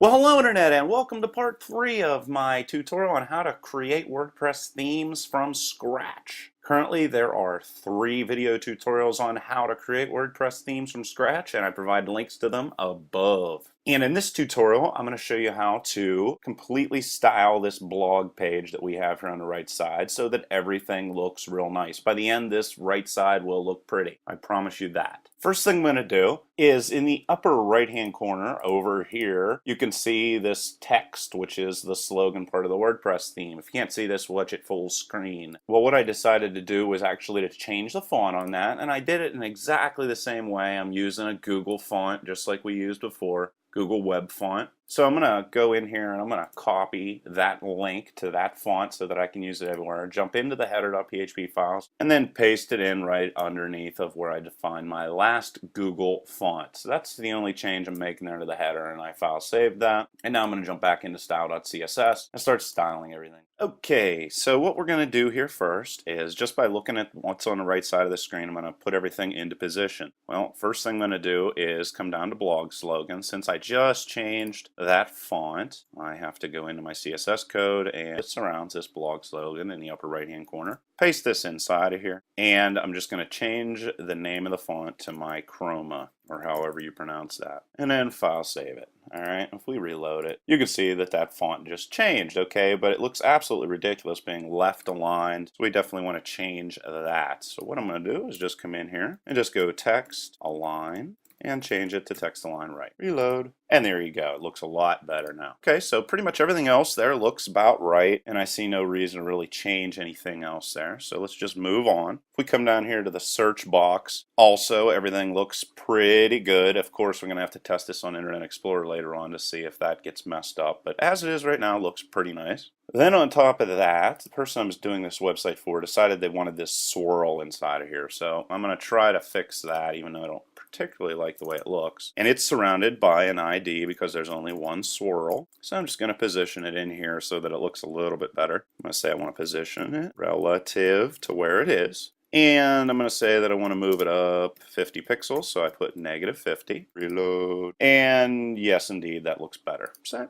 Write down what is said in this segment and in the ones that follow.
Well, hello Internet, and welcome to part 3 of my tutorial on how to create WordPress themes from scratch. Currently, there are 3 video tutorials on how to create WordPress themes from scratch, and I provide links to them above. And in this tutorial, I'm going to show you how to completely style this blog page that we have here on the right side so that everything looks real nice. By the end, this right side will look pretty. I promise you that. First thing I'm going to do is in the upper right-hand corner over here, you can see this text, which is the slogan part of the WordPress theme. If you can't see this, watch it full screen. Well, what I decided to do was actually to change the font on that, and I did it in exactly the same way. I'm using a Google font, just like we used before. Google Web Font. So I'm going to go in here and I'm going to copy that link to that font so that I can use it everywhere. Jump into the header.php files and then paste it in right underneath of where I define my last Google font. So that's the only change I'm making there to the header, and I file saved that. And now I'm going to jump back into style.css and start styling everything. Okay, so what we're going to do here first is just by looking at what's on the right side of the screen, I'm going to put everything into position. Well, first thing I'm going to do is come down to blog slogan. Since I just changed that font, I have to go into my CSS code, and it surrounds this blog slogan in the upper right hand corner. Paste this inside of here, and I'm just going to change the name of the font to my Chroma, or however you pronounce that, and then file save it. Alright, if we reload it, you can see that that font just changed, okay, but it looks absolutely ridiculous being left aligned, so we definitely want to change that. So what I'm going to do is just come in here and just go text align and change it to text align right. Reload. And there you go. It looks a lot better now. Okay, so pretty much everything else there looks about right, and I see no reason to really change anything else there. So let's just move on. If we come down here to the search box, also everything looks pretty good. Of course, we're going to have to test this on Internet Explorer later on to see if that gets messed up, but as it is right now, it looks pretty nice. Then on top of that, the person I was doing this website for decided they wanted this swirl inside of here. So I'm going to try to fix that, even though I don't particularly like the way it looks. And it's surrounded by an ID because there's only one swirl. So I'm just going to position it in here so that it looks a little bit better. I'm going to say I want to position it relative to where it is. And I'm going to say that I want to move it up 50 pixels, so I put -50. Reload. And yes, indeed, that looks better. So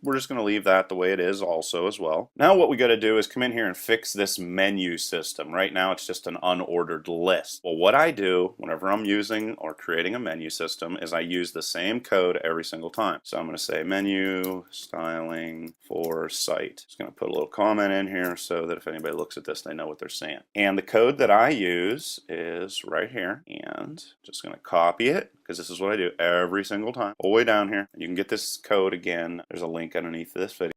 we're just going to leave that the way it is also as well. Now what we got to do is come in here and fix this menu system. Right now it's just an unordered list. Well, what I do whenever I'm using or creating a menu system is I use the same code every single time. So I'm going to say menu styling for site. Just going to put a little comment in here so that if anybody looks at this, they know what they're saying. And the code that I use is right here, and just going to copy it because this is what I do every single time all the way down here. You can get this code again. There's a link underneath this video.